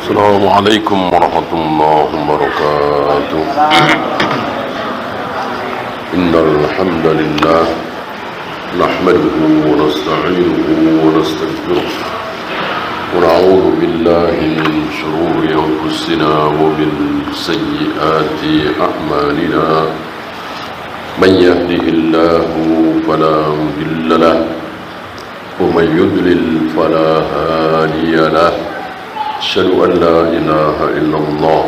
السلام عليكم ورحمة الله وبركاته. إن الحمد لله نحمده ونستعينه ونستغفره ونعوذ بالله من شرور أنفسنا ومن سيئات أعمالنا. من يهده الله فلا مضل له ومن يضلل فلا هادي له. أشهد أن لا إله إلا الله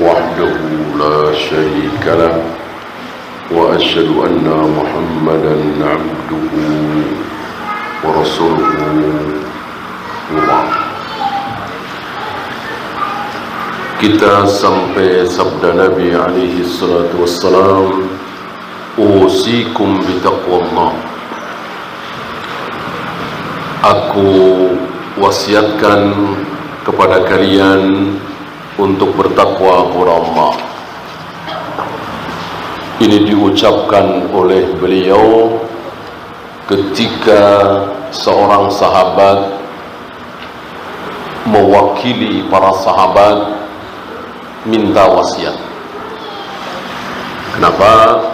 وحده لا شريك له وأشهد أن محمدا عبده ورسوله وبعد. Kita sampai sabda Nabi alaihi salatu wassalam, usikum bitaqwallah. Aku wasiatkan kepada kalian untuk bertakwa kepada Allah. Ini diucapkan oleh beliau ketika seorang sahabat mewakili para sahabat minta wasiat. Kenapa?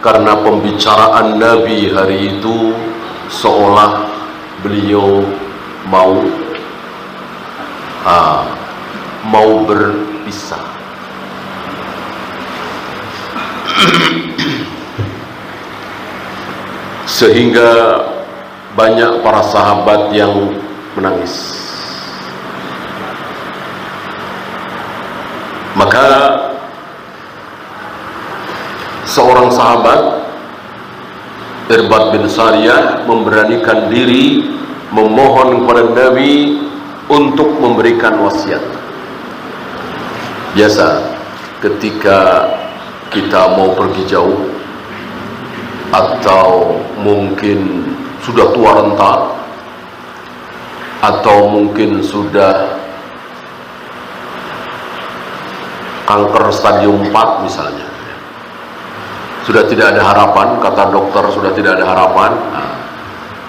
Karena pembicaraan Nabi hari itu seolah beliau mau berpisah. Sehingga banyak para sahabat yang menangis. Maka seorang sahabat, Irbad bin Sariyah, memberanikan diri memohon kepada Nabi untuk memberikan wasiat. Biasa ketika kita mau pergi jauh atau mungkin sudah tua renta atau mungkin sudah kanker stadium 4 misalnya, sudah tidak ada harapan, kata dokter sudah tidak ada harapan,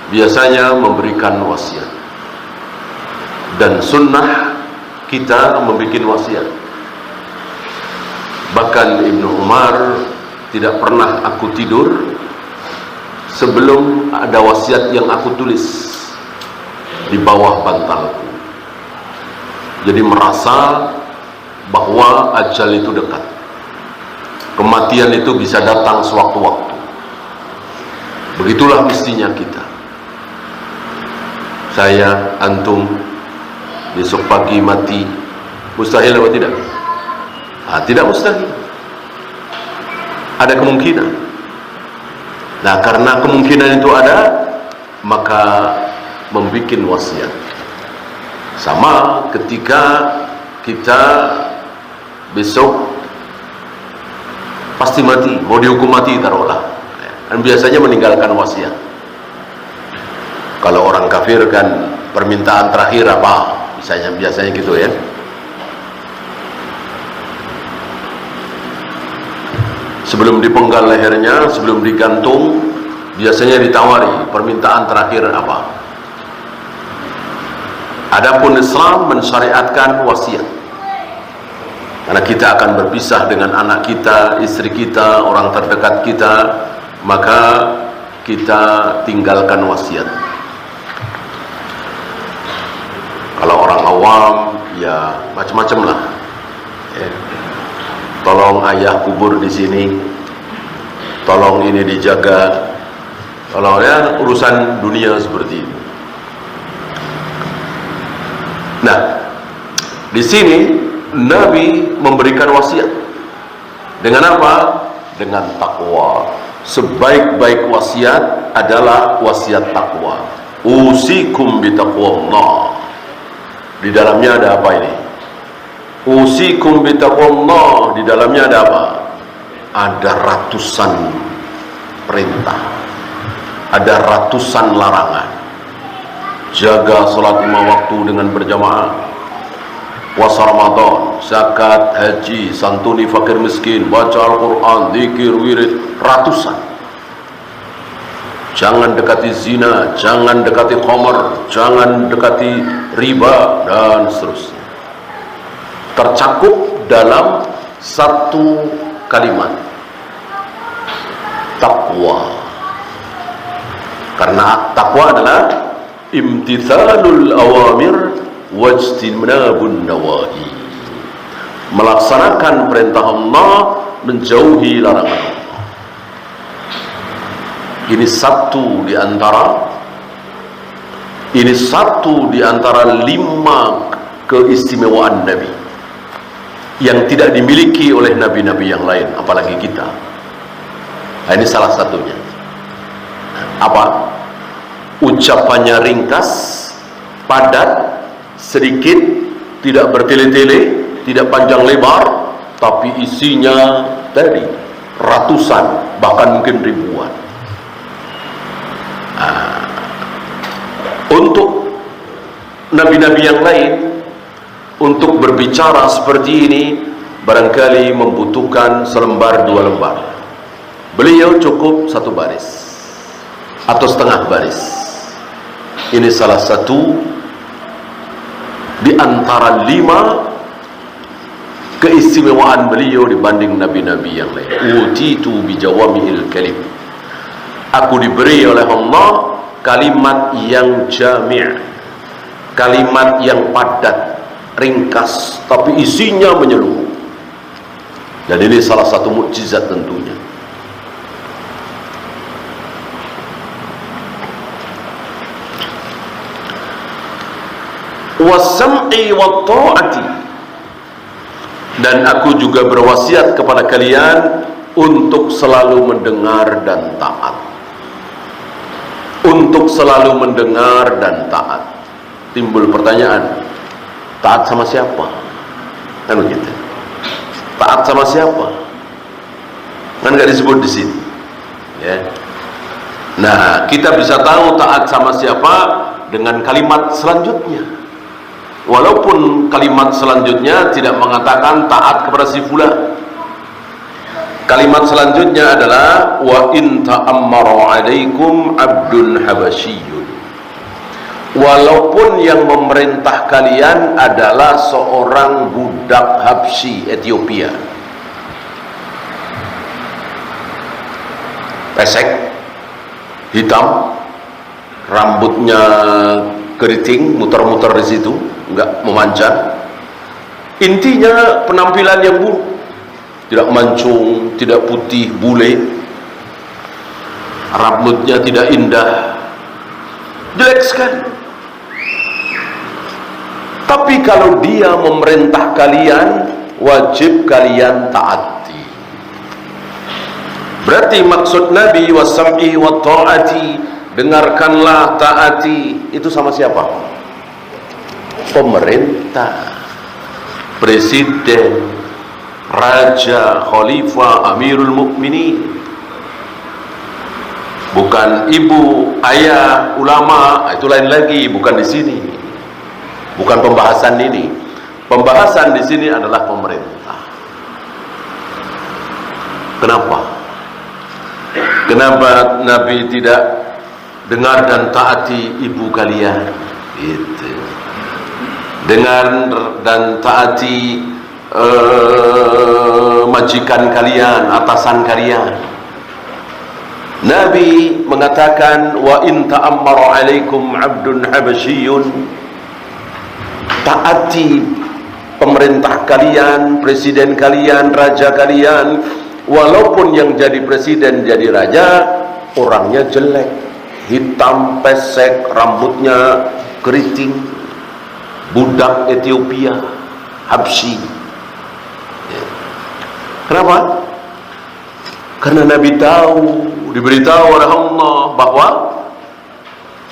biasanya memberikan wasiat. Dan sunnah kita membuat wasiat. Bahkan Ibnu Umar, tidak pernah aku tidur sebelum ada wasiat yang aku tulis di bawah bantalku. Jadi merasa bahwa ajal itu dekat, kematian itu bisa datang sewaktu-waktu. Begitulah mestinya kita. Saya, antum, besok pagi mati, mustahil atau tidak? Tidak mustahil, ada kemungkinan. Nah, karena kemungkinan itu ada, maka membuat wasiat. Sama ketika kita besok pasti mati, mau dihukum mati taruhlah, dan biasanya meninggalkan wasiat. Kalau orang kafir kan permintaan terakhir apa? Biasanya gitu ya. Sebelum dipenggal lehernya, sebelum digantung, biasanya ditawari permintaan terakhir apa. Adapun Islam mensyariatkan wasiat. Karena kita akan berpisah dengan anak kita, istri kita, orang terdekat kita, maka kita tinggalkan wasiat. Kalau orang awam, ya macam-macam lah. Tolong ayah kubur di sini, tolong ini dijaga, kalau ya urusan dunia seperti itu. Nah, di sini Nabi memberikan wasiat dengan apa? Dengan takwa. Sebaik-baik wasiat adalah wasiat takwa. Usikum bitaqwallah. Di dalamnya ada apa ini? Usikum bitaqwallah, di dalamnya ada apa? Ada ratusan perintah, ada ratusan larangan. Jaga salat 5 waktu dengan berjamaah, puasa Ramadan, zakat, haji, santuni fakir miskin, baca Al-Quran, zikir, wirid, ratusan. Jangan dekati zina, jangan dekati khamar, jangan dekati riba, dan seterusnya. tercakup dalam satu kalimat, takwa. Karena takwa adalah imtithalul awamir wajtinabun nawahi, melaksanakan perintah Allah, menjauhi larangan Allah. Ini satu di antara 5 keistimewaan Nabi yang tidak dimiliki oleh nabi-nabi yang lain, apalagi kita. Nah, ini salah satunya. Apa? Ucapannya ringkas, padat, sedikit, tidak bertele-tele, tidak panjang lebar, tapi isinya tadi ratusan, bahkan mungkin ribuan. Untuk nabi-nabi yang lain, untuk berbicara seperti ini barangkali membutuhkan selembar 2 lembar. Beliau cukup 1 baris atau setengah baris. Ini salah satu di antara 5 keistimewaan beliau dibanding nabi-nabi yang lain. Utitu bijawami'il kalim. Aku diberi oleh Allah kalimat yang jami', kalimat yang padat, ringkas, tapi isinya menyeluruh. Dan ini salah satu mukjizat tentunya. Wasam'i wa ta'ati, dan aku juga berwasiat kepada kalian untuk selalu mendengar dan taat. Untuk selalu mendengar dan taat. Timbul pertanyaan, taat sama siapa? Kan begitu. Taat sama siapa? Kan nggak disebut di sini. Ya. Nah, kita bisa tahu taat sama siapa dengan kalimat selanjutnya. Walaupun kalimat selanjutnya tidak mengatakan taat kepada si fulan. Kalimat selanjutnya adalah wa in ta'ammara 'alaikum 'abdun habasyiyun. Walaupun yang memerintah kalian adalah seorang budak Habsyi Ethiopia. Pesek, hitam, rambutnya keriting, muter-muter di situ, enggak memanjang. Intinya penampilan yang buruk, tidak mancung, tidak putih, bule, rambutnya tidak indah, jelek sekali. Tapi kalau dia memerintah kalian, wajib kalian taati. Berarti maksud Nabi wasam'i wa ta'ati, dengarkanlah, taati, itu sama siapa? Pemerintah, presiden, raja, khalifah, amirul mukminin. Bukan ibu, ayah, ulama, itu lain lagi, bukan di sini. Bukan pembahasan ini. Pembahasan di sini adalah pemerintah. Kenapa? Kenapa Nabi tidak dengar dan taati ibu kalian? Itu. Dengar dan taati majikan kalian, atasan kalian. Nabi mengatakan wa in ta'ammara 'alaikum 'abdun habasyiyun, taati pemerintah kalian, presiden kalian, raja kalian, walaupun yang jadi presiden, jadi raja orangnya jelek, hitam, pesek, rambutnya keriting, budak Ethiopia, Habsyi. Kenapa? Karena Nabi tahu, diberitahu oleh Allah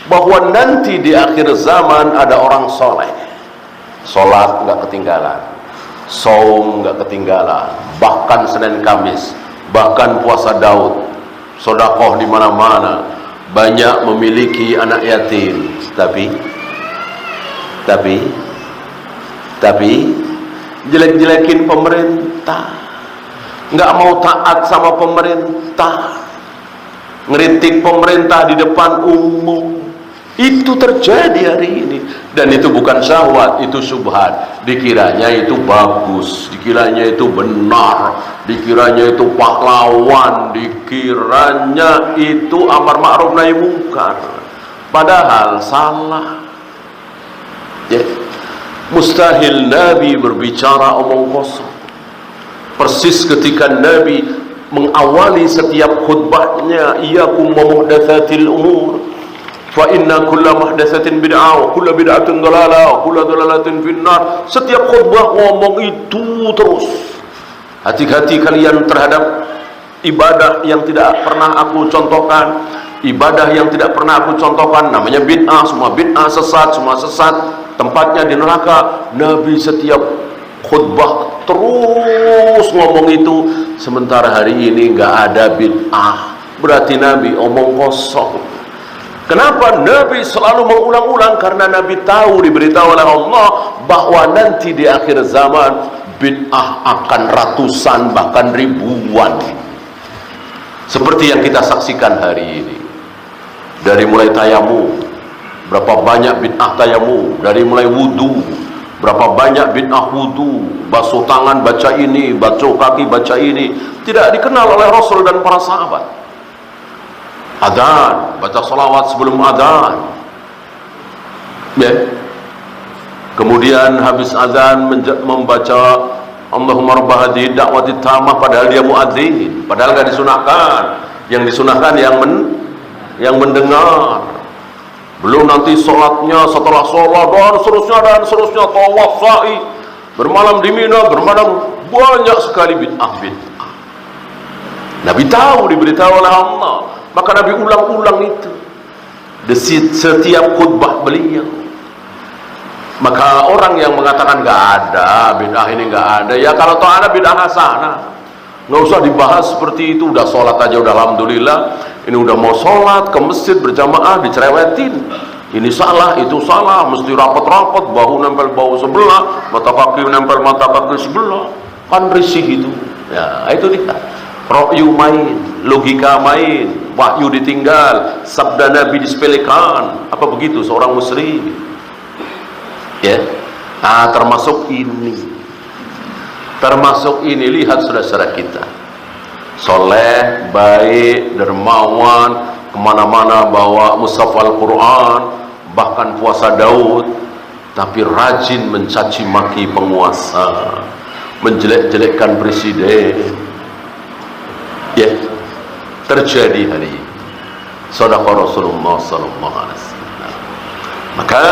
bahwa nanti di akhir zaman ada orang soleh. Sholat nggak ketinggalan, saum nggak ketinggalan, bahkan Senin Kamis, bahkan puasa Daud, sedekah di mana-mana, banyak memiliki anak yatim. Tapi jelek-jelekin pemerintah, nggak mau taat sama pemerintah, ngeritik pemerintah di depan umum. Itu terjadi hari ini. Dan itu bukan syahwat, itu syubhat. Dikiranya itu bagus, dikiranya itu benar, dikiranya itu pahlawan, dikiranya itu amar ma'ruf nahi mungkar. Padahal salah. Ya. Mustahil Nabi berbicara omong kosong. Persis ketika Nabi mengawali setiap khutbahnya, iyyakum wa muhdatsatil umur, fa inna kulla muhdatsatin bid'ah wa kulla bid'atin dhalalah wa kulla dhalalatin finnar. Setiap khutbah ngomong itu terus. Hati-hati kalian terhadap ibadah yang tidak pernah aku contohkan, ibadah yang tidak pernah aku contohkan, namanya bid'ah, semua bid'ah sesat, semua sesat, tempatnya di neraka. Nabi setiap khutbah terus ngomong itu, sementara hari ini nggak ada bid'ah, berarti Nabi omong kosong. Kenapa Nabi selalu mengulang-ulang? Karena Nabi tahu, diberitahu oleh Allah bahwa nanti di akhir zaman bid'ah akan ratusan bahkan ribuan, seperti yang kita saksikan hari ini. Dari mulai tayamum, berapa banyak bid'ah tayamum. Dari mulai wudu, berapa banyak bid'ah wudu. Basuh tangan baca ini, basuh kaki baca ini, tidak dikenal oleh Rasul dan para sahabat. Adzan, baca salawat sebelum adzan, ya. Kemudian habis adzan membaca Allahumma rabb hadhihi da'wati tammah, padahal dia muadzin, padahal enggak disunahkan. Yang disunahkan yang mendengar. Belum nanti sholatnya, setelah sholat dan seterusnya tawaf sa'i, bermalam di Mina, bermalam, banyak sekali bid'ah. Nabi tahu, diberitahu oleh Allah, maka Nabi ulang-ulang itu di setiap khutbah beliau. Maka orang yang mengatakan nggak ada bid'ah, ini nggak ada, ya kalau toh ada bid'ah hasanah, nggak usah dibahas seperti itu. Udah sholat aja udah alhamdulillah. Ini udah mau sholat ke masjid berjamaah dicerewetin, ini salah, itu salah, mesti rapat-rapat, bahu nempel bahu sebelah, mata kaki nempel mata kaki sebelah, kan risih itu. Ya itu dia, ra'yu main, logika main, wahyu ditinggal, sabda Nabi disepelekan. Apa begitu seorang musyrik? Ya, nah termasuk ini, lihat saudara-saudara kita, soleh, baik, dermawan, kemana-mana bawa mushaf Al-Quran, bahkan puasa Daud, tapi rajin mencaci maki penguasa, menjelek-jelekkan presiden. Ya, terjadi hari ini. Shadaqah Rasulullah sallallahu alaihi wasallam. Maka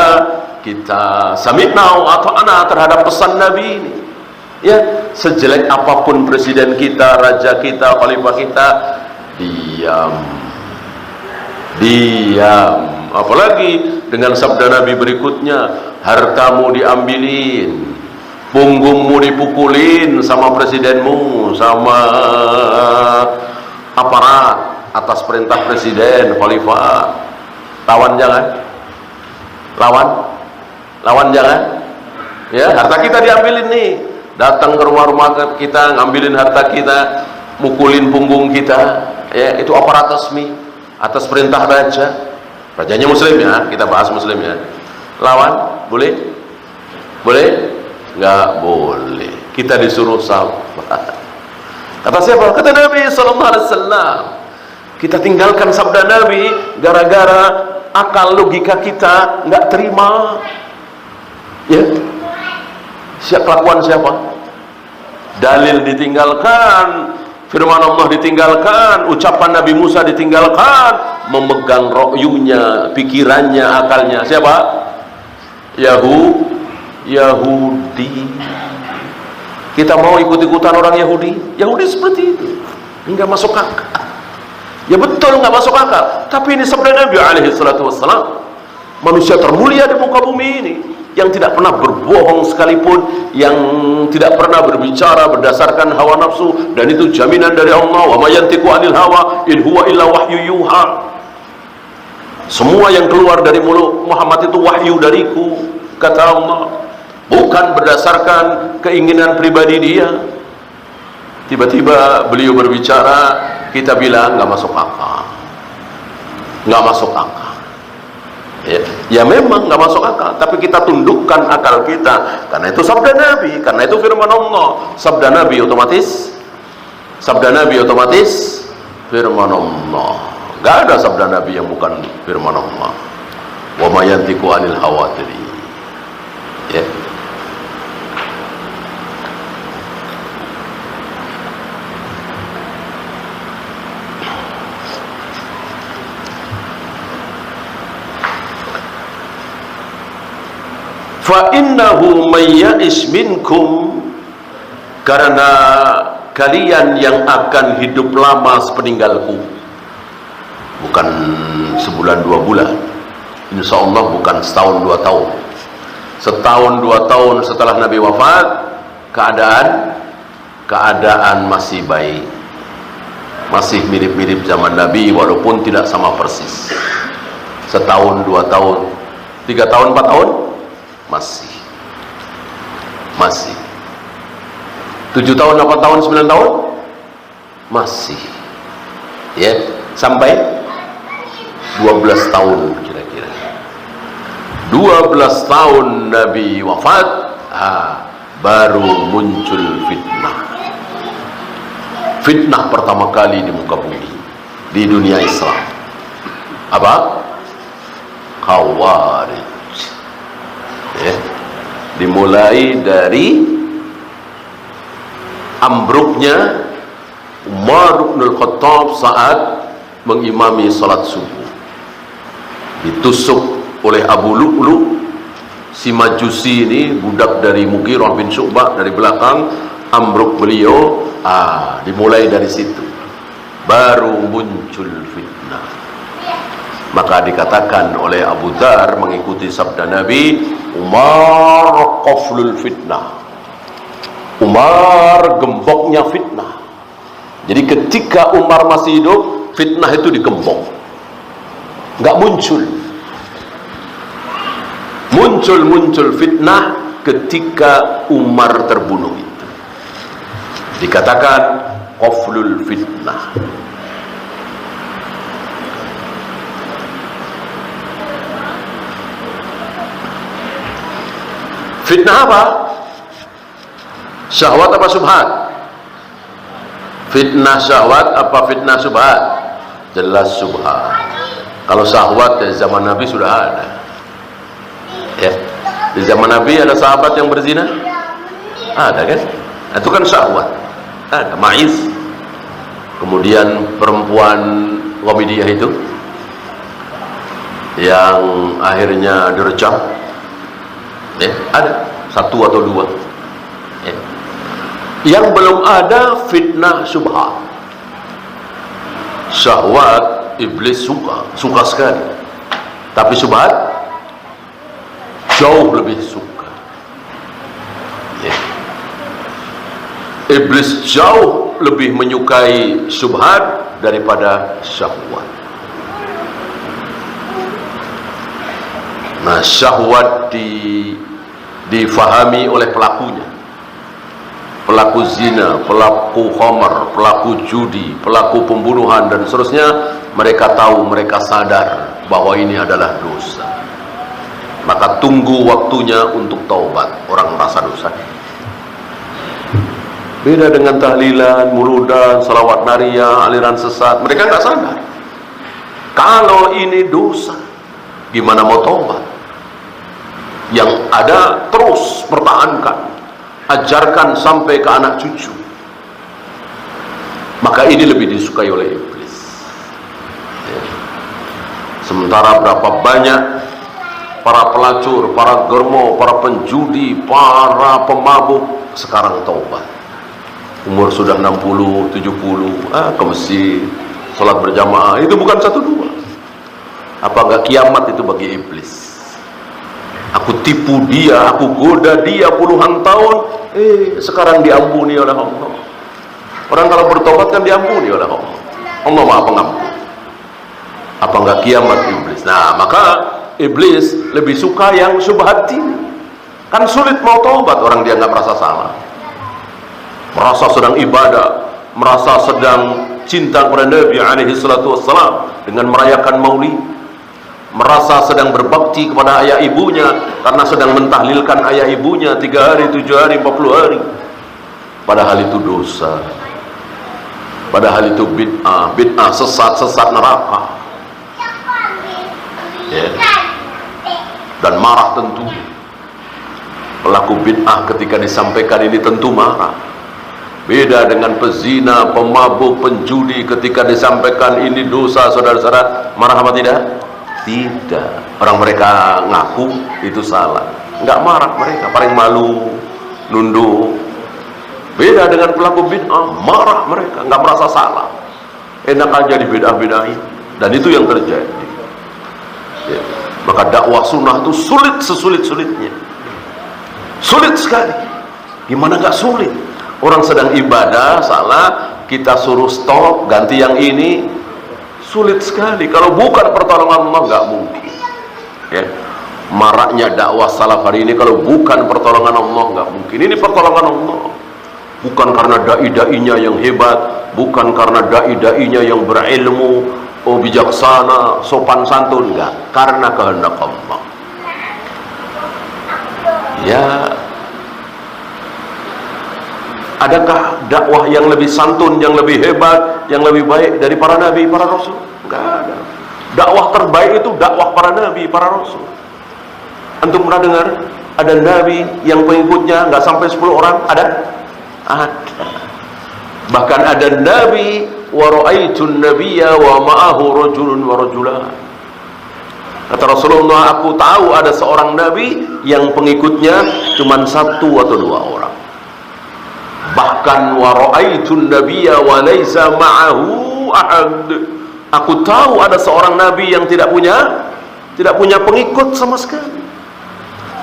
kita sami'na wa ata'na terhadap pesan Nabi ini. Ya, sejelek apapun presiden kita, raja kita, khalifah kita, diam. Apalagi dengan sabda Nabi berikutnya, hartamu diambilin, punggungmu dipukulin sama presidenmu, sama aparat atas perintah presiden, khalifah. Lawan jangan, lawan jangan. Ya, harta kita diambilin nih, datang ke rumah-rumah kita, ngambilin harta kita, mukulin punggung kita. Ya, itu aparat resmi atas perintah raja. Rajanya muslim ya, kita bahas muslim ya. Lawan boleh? Boleh? Nggak boleh. Kita disuruh sabar. Kata siapa? Kata Nabi sallallahu alaihi wasallam. Kita tinggalkan sabda Nabi gara-gara akal logika kita nggak terima. Ya, kelakuan siapa? Dalil ditinggalkan, firman Allah ditinggalkan, ucapan Nabi Musa ditinggalkan, memegang ro'yunya, pikirannya, akalnya siapa? Yahudi. Kita mau ikut-ikutan orang Yahudi seperti itu, enggak masuk akal. Ya betul enggak masuk akal, tapi ini sabda Nabi alaihi salatu wassalam, manusia termulia di muka bumi ini, yang tidak pernah berbohong sekalipun, yang tidak pernah berbicara berdasarkan hawa nafsu, dan itu jaminan dari Allah. Wa ma yantiqu 'anil hawa in huwa illa wahyu yuha. Semua yang keluar dari mulut Muhammad itu wahyu dariku, kata Allah, bukan berdasarkan keinginan pribadi dia. Tiba-tiba beliau berbicara, kita bilang nggak masuk akal, nggak masuk akal. Ya. Ya memang nggak masuk akal, tapi kita tundukkan akal kita, karena itu sabda Nabi, karena itu firman Allah. Sabda Nabi otomatis firman Allah. Gak ada sabda Nabi yang bukan firman Allah. Wa ma yantiqu anil hawa tadi. Ya. Fa innahu may ya'ish minkum, karena kalian yang akan hidup lama sepeninggalku, bukan sebulan 2 bulan, insya Allah bukan setahun 2 tahun. Setahun 2 tahun setelah Nabi wafat, keadaan masih baik, masih mirip-mirip zaman Nabi, walaupun tidak sama persis. Setahun 2 tahun, 3 tahun 4 tahun masih 7 tahun 8 tahun 9 tahun masih, ya, sampai 12 tahun kira-kira 12 tahun Nabi wafat, baru muncul fitnah pertama kali di muka bumi, di dunia Islam. Apa? Khawarij. Ya, dimulai dari ambruknya Umar bin Khattab saat mengimami salat subuh, ditusuk oleh Abu Lu'lu' si Majusi ini, budak dari Mughirah bin Syu'bah, dari belakang ambruk beliau. Dimulai dari situ baru muncul fitnah. Maka dikatakan oleh Abu Dzar mengikuti sabda Nabi, Umar qaflul fitnah, Umar gemboknya fitnah. Jadi ketika Umar masih hidup, fitnah itu digembok, nggak muncul. Muncul fitnah ketika Umar terbunuh itu. Dikatakan qaflul fitnah. Fitnah apa? Syahwat apa syubhat? Fitnah syahwat apa fitnah syubhat? Jelas syubhat. Kalau syahwat dari zaman Nabi sudah ada. Ya. Di zaman Nabi ada sahabat yang berzina? Ada kan? Itu kan syahwat. Ada Ma'iz. Kemudian perempuan Wamidiyah itu yang akhirnya direjam. Ya, ada 1 atau 2. Ya. Yang belum ada fitnah syubhat. Syahwat iblis suka sekali, tapi syubhat jauh lebih suka. Ya. Iblis jauh lebih menyukai syubhat daripada syahwat. Nah, syahwat difahami oleh pelakunya, pelaku zina, pelaku khamar, pelaku judi, pelaku pembunuhan dan seterusnya. Mereka tahu, mereka sadar bahwa ini adalah dosa. Maka tunggu waktunya untuk taubat. Orang merasa dosa. Beda dengan tahlilan, muludan, salawat nariyah, aliran sesat. Mereka nggak sadar kalau ini dosa. Gimana mau taubat? Yang ada terus pertahankan, ajarkan sampai ke anak cucu. Maka ini lebih disukai oleh iblis. Ya. Sementara berapa banyak para pelacur, para germo, para penjudi, para pemabuk sekarang taubat. Umur sudah 60, 70, ke masjid, sholat berjamaah. Itu bukan 1-2. Apa enggak kiamat itu bagi iblis? Aku tipu dia, aku goda dia puluhan tahun, sekarang diampuni oleh Allah. Orang kalau bertobat kan diampuni oleh Allah. Allah Maha Pengampun. Apa enggak kiamat iblis? Nah, maka iblis lebih suka yang syubhat ini. Kan sulit mau taubat orang dia nggak merasa salah, merasa sedang ibadah, merasa sedang cinta kepada Nabi alaihi salatu wassalam dengan merayakan maulid, merasa sedang berbakti kepada ayah ibunya karena sedang mentahlilkan ayah ibunya 3 hari, 7 hari, 40 hari, padahal itu dosa, padahal itu bid'ah, sesat neraka, ya. Dan marah tentu pelaku bid'ah ketika disampaikan ini, tentu marah. Beda dengan pezina, pemabuk, penjudi, ketika disampaikan ini dosa, saudara-saudara, marah apa tidak? Tidak. Orang mereka ngaku itu salah, nggak marah mereka, paling malu, nunduk. Beda dengan pelaku bid'ah, marah mereka, nggak merasa salah, enak aja dibedah-bedahin, dan itu yang terjadi. Ya. Maka dakwah sunnah itu sulit sesulit-sulitnya, sulit sekali. Gimana nggak sulit? Orang sedang ibadah salah, kita suruh stop, ganti yang ini, sulit sekali. Kalau bukan pertolongan Allah, nggak mungkin. Ya. Maraknya dakwah salaf hari ini, kalau bukan pertolongan Allah, nggak mungkin. Ini pertolongan Allah, bukan karena dai-dainya yang hebat, bukan karena dai-dainya yang berilmu, bijaksana, sopan santun, enggak, karena kehendak Allah. Ya, adakah dakwah yang lebih santun, yang lebih hebat, yang lebih baik dari para nabi, para rasul? Enggak ada. Dakwah terbaik itu dakwah para nabi, para rasul. Antum pernah dengar ada nabi yang pengikutnya nggak sampai 10 orang? Ada? Ada. Bahkan ada nabi wa ra'aitun nabiyya wa ma'ahu rajulun wa rajulan. Kata Rasulullah, aku tahu ada seorang nabi yang pengikutnya cuma 1 atau 2 orang. Bahkan wa ra'aitun nabiyya wa laisa ma'ahu ahad. Aku tahu ada seorang nabi yang tidak punya pengikut sama sekali.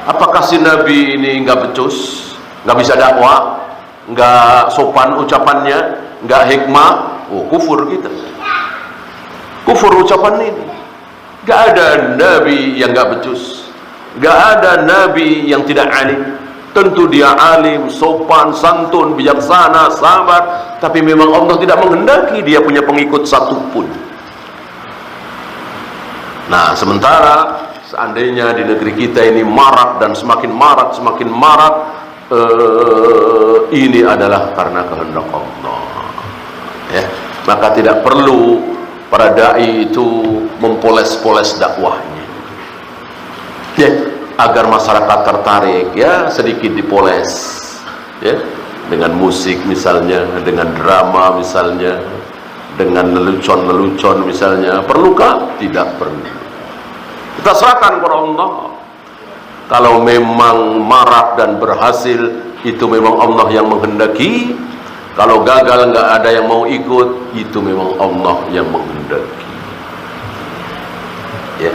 Apakah si nabi ini nggak becus, nggak bisa dakwah, nggak sopan ucapannya, nggak hikmah? Oh, kufur kita, kufur ucapan ini. Nggak ada nabi yang nggak becus, nggak ada nabi yang tidak alim. Tentu dia alim, sopan, santun, bijaksana, sabar, tapi memang Allah tidak menghendaki dia punya pengikut satupun. Nah, sementara seandainya di negeri kita ini marak dan semakin marak, ini adalah karena kehendak Allah. Ya, maka tidak perlu para dai itu mempoles-poles dakwahnya. Ya, agar masyarakat tertarik, ya sedikit dipoles, ya, dengan musik misalnya, dengan drama misalnya, dengan lelucon misalnya. Perlukah? Tidak perlu. Kita serahkan kepada Allah. Kalau memang marak dan berhasil, itu memang Allah yang menghendaki. Kalau gagal, nggak ada yang mau ikut, itu memang Allah yang menghendaki. Ya.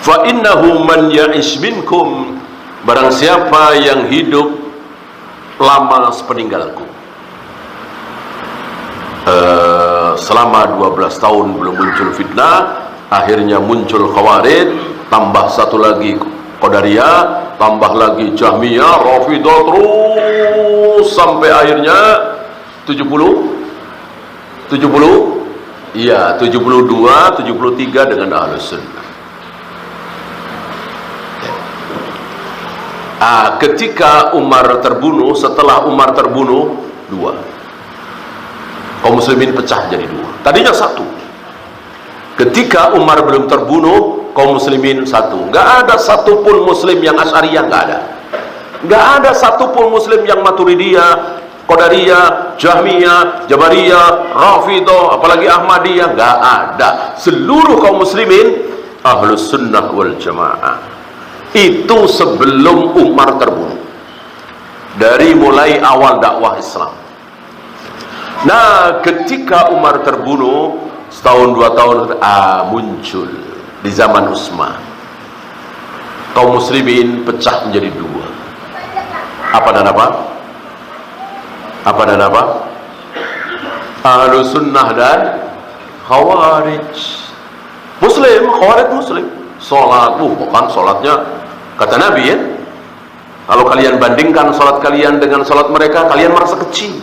Fa innahu man ya'ish minkum, barang siapa yang hidup lama sepeninggalku, selama 12 tahun belum muncul fitnah, akhirnya muncul Khawarij, tambah satu lagi Qadariyah, tambah lagi Jahmiyah, Rafidah, terus sampai akhirnya 70, iya 72, 73 dengan Ahlus Sunnah. Ketika Umar terbunuh, setelah Umar terbunuh, 2. Kaum muslimin pecah jadi 2. Tadinya 1. Ketika Umar belum terbunuh, kaum muslimin 1. Nggak ada satupun muslim yang Asy'ariyah, nggak ada. Nggak ada satupun muslim yang Maturidiyah, Qadariyah, Jahmiyah, Jabariyah, Rafidah, apalagi Ahmadiyah, nggak ada. Seluruh kaum muslimin Ahlus Sunnah wal Jamaah. Itu sebelum Umar terbunuh, dari mulai awal dakwah Islam. Nah, ketika Umar terbunuh, setahun 2 tahun muncul di zaman Utsman, kaum muslimin pecah menjadi 2. Apa dan apa? Ahlus Sunnah dan Khawarij. Khawarij muslim. Sholat, bukan sholatnya kata Nabi, ya. Kalau kalian bandingkan sholat kalian dengan sholat mereka, kalian merasa kecil.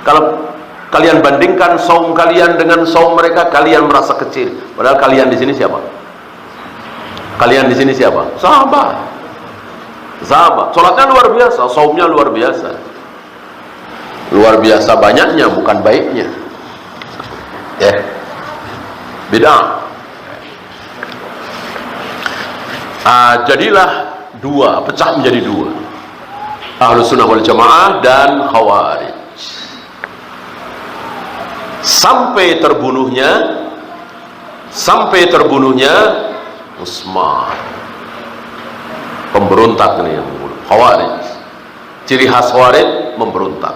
Kalau kalian bandingkan saum kalian dengan saum mereka, kalian merasa kecil. Padahal kalian di sini siapa? Kalian di sini siapa? Sahabat. Sahabat. Sholatnya luar biasa, saumnya luar biasa. Luar biasa banyaknya, bukan baiknya. Ya. Beda. Jadilah dua, pecah menjadi dua, Ahlus Sunnah wal Jamaah dan Khawarij. Sampai terbunuhnya Utsman, pemberontak ini yang membunuh. Khawarij, ciri khas Khawarij memberontak.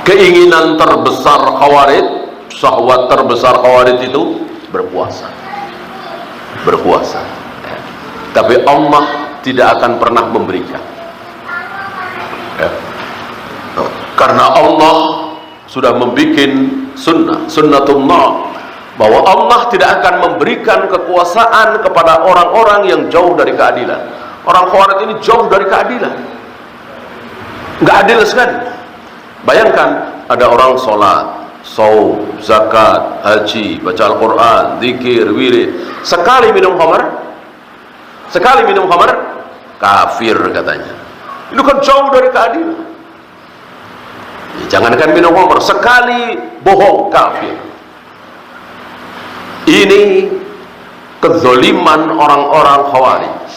Keinginan terbesar Khawarij, syahwat terbesar Khawarij itu berpuasa. Tapi Allah tidak akan pernah memberikan, karena Allah sudah membuat sunnatullah, bahwa Allah tidak akan memberikan kekuasaan kepada orang-orang yang jauh dari keadilan. Orang Khawarij ini jauh dari keadilan, nggak adil sekali. Bayangkan ada orang sholat, saum, zakat, haji, baca Al-Quran, zikir, wirid, sekali minum khamar, kafir katanya. Itu kan jauh dari keadilan. Jangankan minum khamar, sekali bohong, kafir. Ini kezaliman orang-orang Khawarij.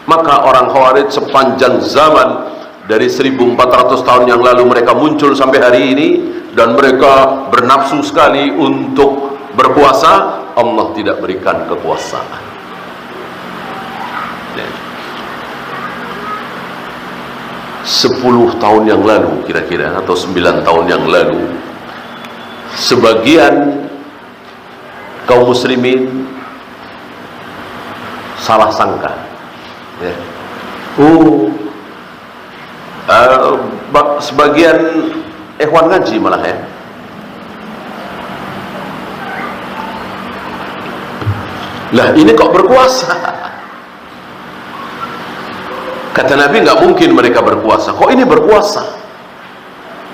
Maka orang Khawarij sepanjang zaman, dari 1400 tahun yang lalu mereka muncul sampai hari ini, dan mereka bernafsu sekali untuk berkuasa. Allah tidak berikan kekuasaan. 10 tahun yang lalu kira-kira, atau 9 tahun yang lalu, sebagian kaum muslimin salah sangka, ya. Sebagian ikhwan ngaji malah, ya. Lah ini kok berkuasa? Kata Nabi, nggak mungkin mereka berkuasa. Kok ini berkuasa?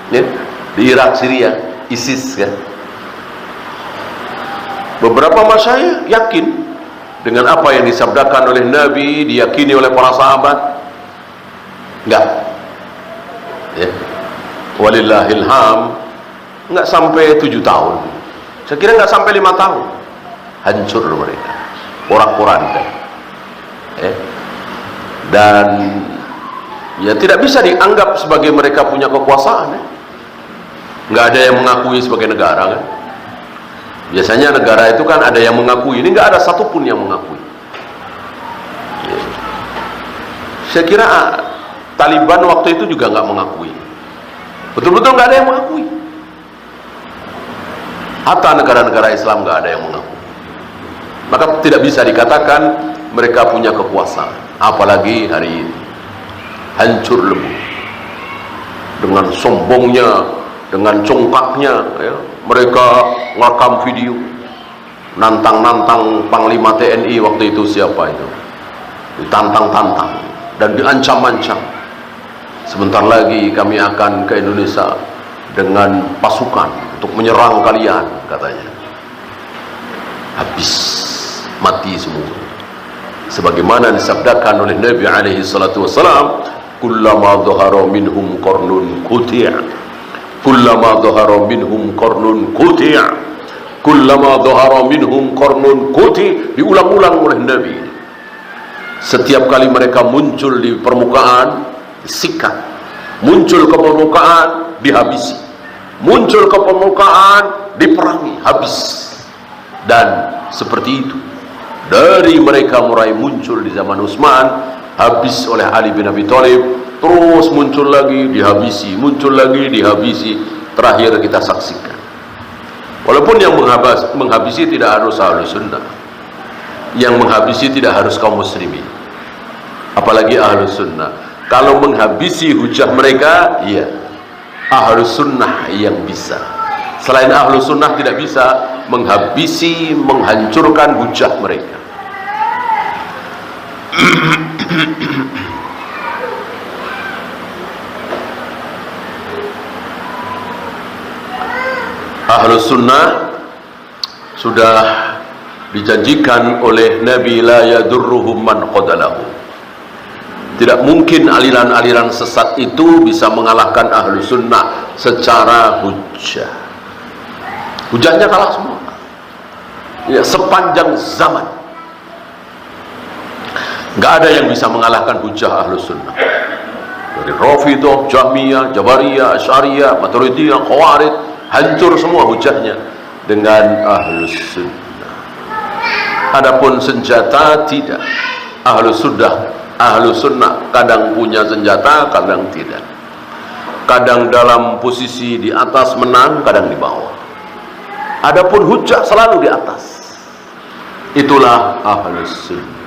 Ya, di Irak, Syria, ISIS, kan? Beberapa masyayikh yakin dengan apa yang disabdakan oleh Nabi, diyakini oleh para sahabat. Enggak. Ya. Walillahilham, enggak sampai 7 tahun. Saya kira enggak sampai 5 tahun. Hancur mereka. Porak-poranda. Ya. Dan ya tidak bisa dianggap sebagai mereka punya kekuasaan, ya. Enggak ada yang mengakui sebagai negara, kan? Biasanya negara itu kan ada yang mengakui, ini nggak ada satupun yang mengakui. Saya kira Taliban waktu itu juga nggak mengakui, betul-betul nggak ada yang mengakui. Hatta negara-negara Islam nggak ada yang mengakui. Maka tidak bisa dikatakan mereka punya kekuasaan. Apalagi hari ini hancur lebur dengan sombongnya, dengan congkaknya, ya. Mereka ngerekam video nantang-nantang Panglima TNI waktu itu, siapa itu, ditantang-tantang dan diancam-ancam. Sebentar lagi kami akan ke Indonesia dengan pasukan untuk menyerang kalian, katanya. Habis, mati semua. Sebagaimana disabdakan oleh Nabi alaihi salatu wassalam, kullama dhahara minhum qarnun quti'a, kullama dhahara minhum qarnun quti'a, kullama dhahara minhum qarnun quti'. Diulang-ulang oleh Nabi. Setiap kali mereka muncul di permukaan, sikat. Muncul ke permukaan, dihabisi. Muncul ke permukaan, diperangi, habis. Dan seperti itu, dari mereka mulai muncul di zaman Utsman, habis oleh Ali bin Abi Thalib, terus muncul lagi, dihabisi, muncul lagi, dihabisi. Terakhir kita saksikan. Walaupun yang menghabisi tidak harus Ahlus Sunnah, yang menghabisi tidak harus kaum muslimin, apalagi Ahlus Sunnah. Kalau menghabisi hujah mereka, iya, Ahlus Sunnah yang bisa. Selain Ahlus Sunnah tidak bisa menghabisi, menghancurkan hujah mereka. Ahlus sunnah sudah dijanjikan oleh Nabi, la yadurruhum man qadalahu. Tidak mungkin aliran-aliran sesat itu bisa mengalahkan ahlu sunnah secara hujjah. Hujjahnya kalah semua ya, sepanjang zaman nggak ada yang bisa mengalahkan hujjah ahlu sunnah. Dari Rafidhah, Jahmiyah, Jabariyah, Asy'ariyah, Maturidiyah, Khawarij, hancur semua hujjahnya dengan ahlu sunnah. Adapun senjata tidak. Ahlu sunnah kadang punya senjata, kadang tidak. Kadang dalam posisi di atas menang, kadang di bawah. Adapun hujjah selalu di atas. Itulah ahlu sunnah.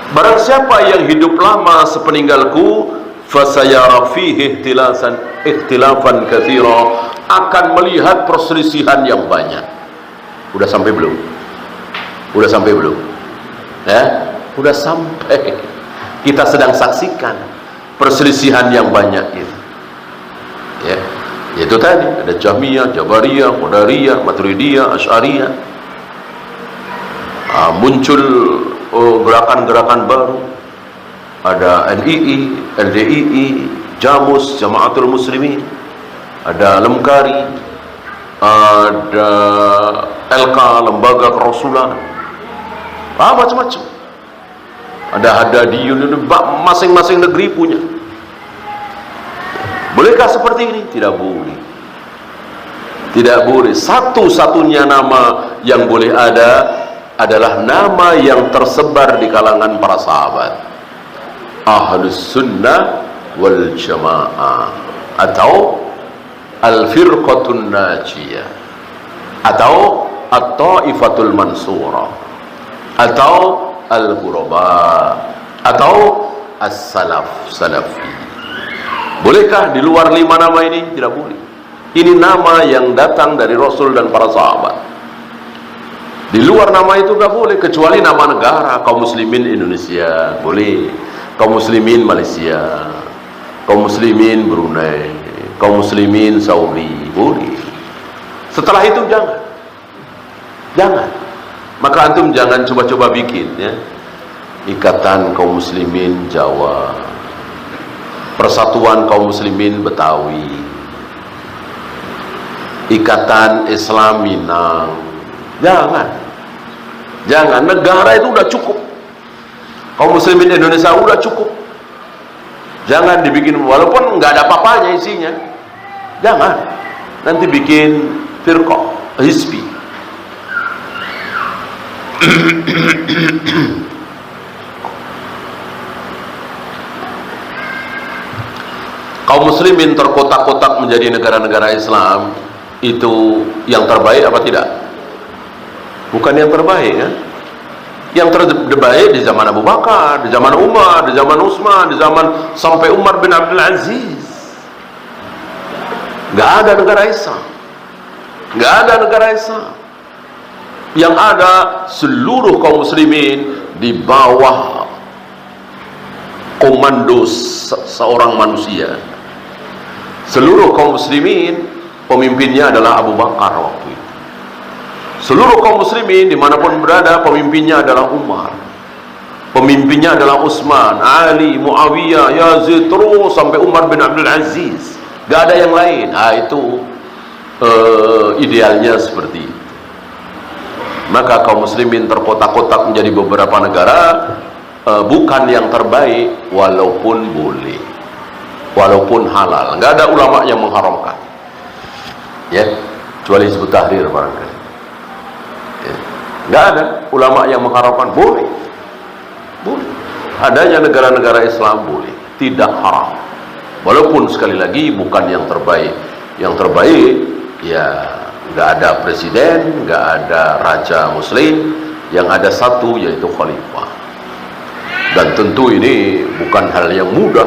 Barang siapa yang hidup lama sepeninggalku, fasayara fihi ikhtilafan katsira, akan melihat perselisihan yang banyak. Udah sampai belum? Udah sampai belum? Ya, udah sampai. Kita sedang saksikan perselisihan yang banyak itu. Ya, itu tadi ada Jahmiyah, Jabariyah, Qadariyah, Maturidiyah, Asy'ariyah. Muncul gerakan-gerakan baru. Ada NII, LDII, Jamus, Jamaatul Muslimin, ada Lemkari, ada LK, Lembaga Kerasulan, macam-macam. Ada Hadadiyun, masing-masing negeri punya. Bolehkah seperti ini? Tidak boleh. Tidak boleh. Satu-satunya nama yang boleh ada adalah nama yang tersebar di kalangan para sahabat, Ahlus Sunnah wal Jamaah, atau Al-Firqatun Najiyah, atau At-Ta'ifatul Mansurah, atau Al-Ghuraba, atau As-Salaf, Salafi. Bolehkah di luar 5 nama ini? Tidak boleh. Ini nama yang datang dari Rasul dan para sahabat. Di luar nama itu nggak boleh, kecuali nama negara. Kaum muslimin Indonesia boleh, kaum muslimin Malaysia, kaum muslimin Brunei, kaum muslimin Saudi boleh. Setelah itu jangan. Maka antum jangan coba-coba bikin ya, Ikatan Kaum Muslimin Jawa, Persatuan Kaum Muslimin Betawi, Ikatan Islam Minang. Jangan. Negara itu udah cukup. Kaum muslimin Indonesia udah cukup. Jangan dibikin, walaupun nggak ada apa-apanya isinya. Jangan. Nanti bikin firqah, hizbi. Kaum muslimin terkotak-kotak menjadi negara-negara Islam, itu yang terbaik apa tidak? Bukan yang terbaik ya. Yang terbaik di zaman Abu Bakar, di zaman Umar, di zaman Utsman, di zaman sampai Umar bin Abdul Aziz. Nggak ada negara Islam. Nggak ada negara Islam. Yang ada seluruh kaum muslimin di bawah komando seorang manusia. Seluruh kaum muslimin pemimpinnya adalah Abu Bakar waktu itu. Seluruh kaum muslimin dimanapun berada, pemimpinnya adalah Umar, pemimpinnya adalah Utsman, Ali, Muawiyah, Yazid, terus sampai Umar bin Abdul Aziz. Gak ada yang lain. Itu idealnya seperti itu. Maka kaum muslimin terkotak-kotak menjadi beberapa negara, bukan yang terbaik, walaupun boleh, walaupun halal. Gak ada ulama yang mengharamkan ya, kecuali Hizbut Tahrir barangkali. Nggak ada ulama yang mengharamkan. Boleh. Adanya negara-negara Islam boleh, tidak haram. Walaupun sekali lagi bukan yang terbaik. Yang terbaik ya nggak ada presiden, nggak ada raja muslim, yang ada satu yaitu khalifah. Dan tentu ini bukan hal yang mudah.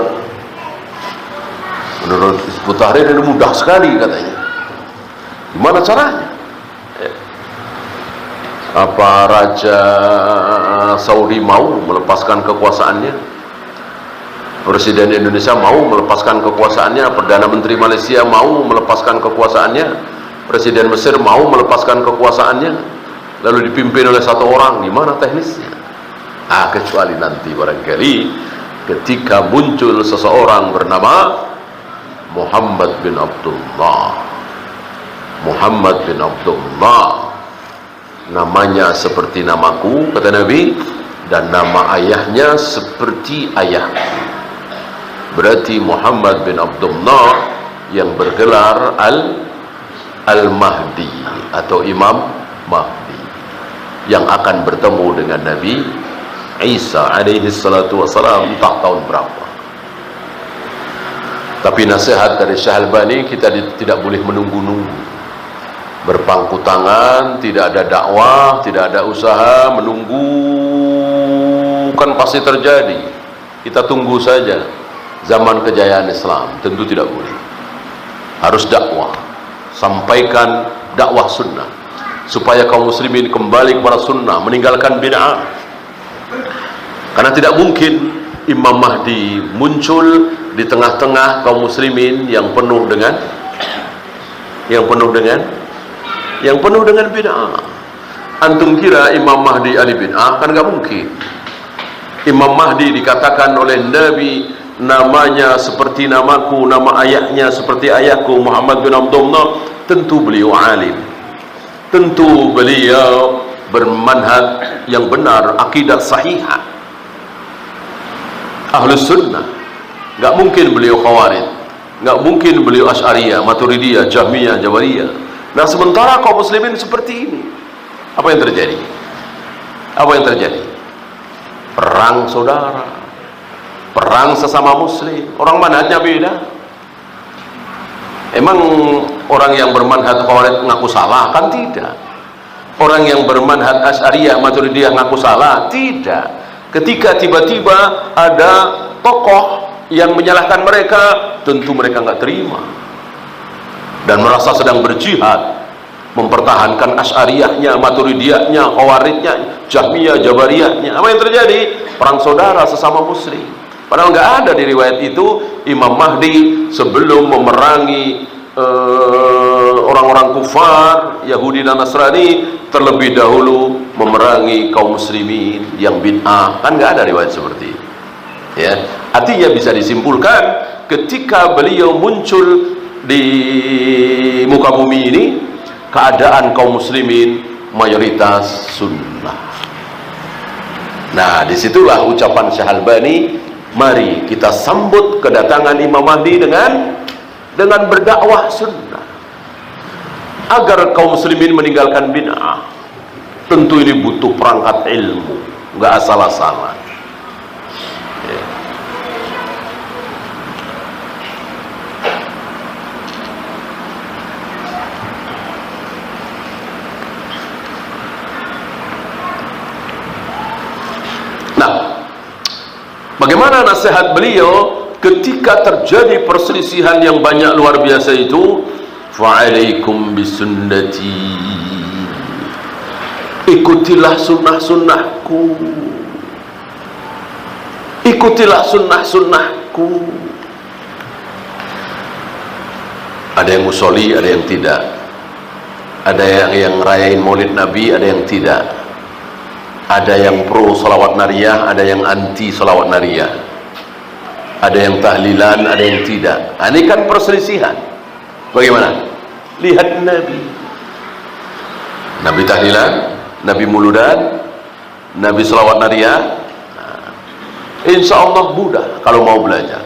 Menurut Hizbut Tahrir ini mudah sekali katanya. Gimana caranya? Apa Raja Saudi mau melepaskan kekuasaannya? Presiden Indonesia mau melepaskan kekuasaannya? Perdana Menteri Malaysia mau melepaskan kekuasaannya? Presiden Mesir mau melepaskan kekuasaannya? Lalu dipimpin oleh satu orang, di mana teknisnya? Kecuali nanti barangkali ketika muncul seseorang bernama Muhammad bin Abdullah. Muhammad bin Abdullah, namanya seperti namaku, kata Nabi, dan nama ayahnya seperti ayahku. Berarti Muhammad bin Abdullah yang bergelar Al-Mahdi atau Imam Mahdi, yang akan bertemu dengan Nabi Isa alaihi salatu wassalam entah tahun berapa. Tapi nasihat dari Syekh Albani, kita tidak boleh menunggu-nunggu, berpangku tangan, tidak ada dakwah, tidak ada usaha, menunggu kan pasti terjadi. Kita tunggu saja zaman kejayaan Islam. Tentu tidak boleh. Harus dakwah, sampaikan dakwah sunnah supaya kaum muslimin kembali kepada sunnah, meninggalkan bid'ah. Karena tidak mungkin Imam Mahdi muncul di tengah-tengah kaum muslimin yang penuh dengan bid'ah. Antum kira Imam Mahdi ahli bid'ah? Kan gak mungkin. Imam Mahdi dikatakan oleh Nabi namanya seperti namaku, nama ayahnya seperti ayahku, Muhammad bin Abdullah. Tentu beliau alim, tentu beliau bermanhaj yang benar, akidah sahihah, ahlus sunnah. Gak mungkin beliau khawarij, gak mungkin beliau Asy'ariyah, Maturidiyah, Jahmiyah, Jabariyah. Nah, sementara kaum muslimin seperti ini, apa yang terjadi? Apa yang terjadi? Perang saudara, perang sesama muslim. Orang manhajnya beda. Emang orang yang bermanhaj khawarij ngaku salah? Kan tidak. Orang yang bermanhaj Asy'ariyah, Maturidiyah ngaku salah? Tidak. Ketika tiba-tiba ada tokoh yang menyalahkan mereka, tentu mereka nggak terima dan merasa sedang berjihad mempertahankan Asy'ariyahnya, Maturidiyahnya, Khawarijnya, Jahmiyah, Jabariyahnya. Apa yang terjadi? Perang saudara sesama muslim. Padahal nggak ada di riwayat itu Imam Mahdi sebelum memerangi orang-orang kufar Yahudi dan Nasrani terlebih dahulu memerangi kaum muslimin yang bid'ah. Kan nggak ada riwayat seperti itu. Ya, artinya bisa disimpulkan ketika beliau muncul di muka bumi ini, keadaan kaum muslimin mayoritas sunnah. Nah, disitulah ucapan Syekh Albani, mari kita sambut kedatangan Imam Mahdi dengan berdakwah sunnah agar kaum muslimin meninggalkan bid'ah. Tentu ini butuh perangkat ilmu, nggak asal-asalan. Bagaimana nasihat beliau ketika terjadi perselisihan yang banyak luar biasa itu? Fa'alaikum bisunnati, ikutilah sunnah-sunnahku, ikutilah sunnah-sunnahku. Ada yang musolli, ada yang tidak. Ada yang rayain maulid Nabi, ada yang tidak. Ada yang pro salawat nariyah, ada yang anti salawat nariyah. Ada yang tahlilan, ada yang tidak. Ini kan perselisihan. Bagaimana? Lihat Nabi. Nabi tahlilan, Nabi muludan, Nabi salawat nariyah. Insya Allah mudah kalau mau belajar.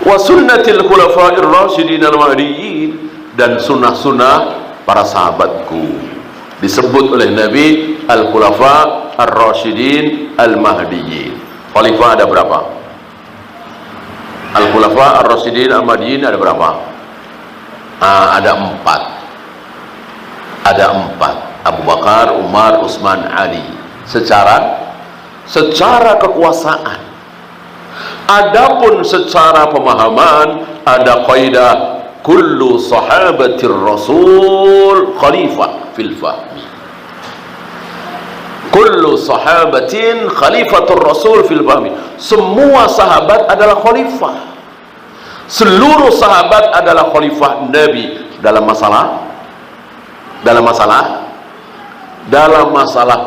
Wa sunnatil khulafa'ir rasyidin al-mahdiyyin, dan sunnah-sunnah para sahabatku. Disebut oleh Nabi Al-Khulafa Ar-Rasyidin Al-Mahdiyin. Khalifah ada berapa? Al-Khulafa Ar-Rasyidin Al-Mahdiyin ada berapa? Ada 4. Ada 4. Abu Bakar, Umar, Utsman, Ali. Secara kekuasaan. Adapun secara pemahaman, ada kaidah kullu sahabatir rasul khalifah fil fahmi. Kullu sahabatin khalifatur rasul fil fahmi. Semua sahabat adalah khalifah. Seluruh sahabat adalah khalifah Nabi dalam masalah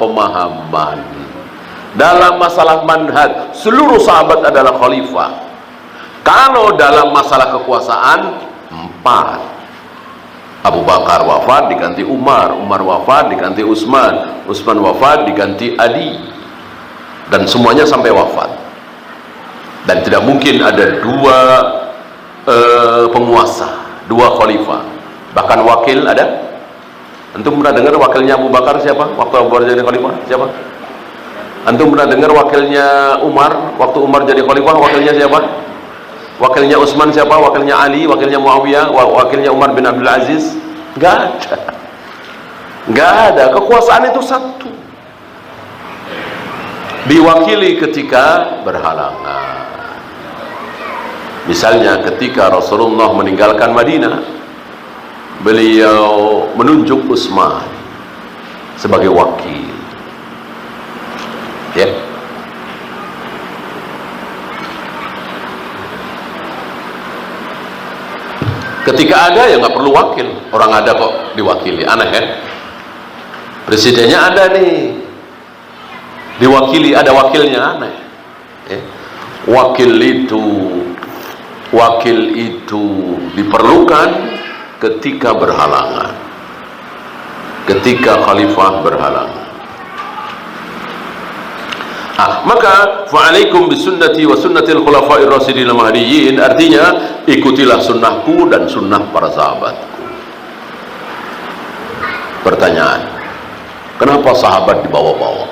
pemahaman, dalam masalah manhaj. Seluruh sahabat adalah khalifah. Kalau dalam masalah kekuasaan, 4. Abu Bakar wafat diganti Umar, Umar wafat diganti Utsman, Utsman wafat diganti Ali, dan semuanya sampai wafat. Dan tidak mungkin ada 2 penguasa, 2 khalifah. Bahkan wakil ada. Antum pernah dengar wakilnya Abu Bakar siapa? Waktu Abu Bakar jadi khalifah siapa? Antum pernah dengar wakilnya Umar waktu Umar jadi khalifah, wakilnya siapa? Wakilnya Utsman siapa? Wakilnya Ali, wakilnya Muawiyah, wakilnya Umar bin Abdul Aziz? Enggak ada. Enggak ada. Kekuasaan itu satu. Diwakili ketika berhalangan. Misalnya ketika Rasulullah meninggalkan Madinah, beliau menunjuk Utsman sebagai wakil. Ya. Ketika ada ya nggak perlu wakil, orang ada kok diwakili. Aneh ya. Presidennya ada nih, diwakili, ada wakilnya, aneh. Ya. Wakil itu diperlukan ketika berhalangan, ketika khalifah berhalangan. Maka fa'alaikum bisunnati wa sunnatil khulafa'ir rasyidin al-mahdiyyin, artinya ikutilah sunnahku dan sunnah para sahabatku. Pertanyaan, kenapa sahabat dibawa-bawa?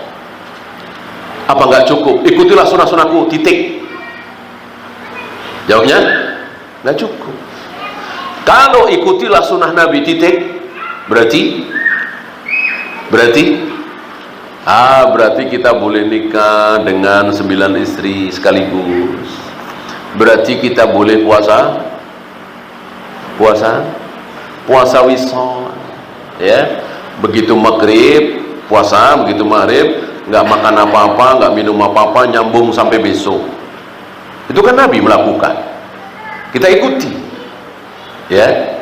Apa nggak cukup? Ikutilah sunnah-sunnahku, titik. Jawabnya nggak cukup. Kalau ikutilah sunnah Nabi, titik, berarti berarti kita boleh nikah dengan 9 istri sekaligus. Berarti kita boleh puasa wisol, ya. Begitu maghrib puasa, begitu maghrib nggak makan apa-apa, nggak minum apa-apa, nyambung sampai besok. Itu kan Nabi melakukan, kita ikuti, ya.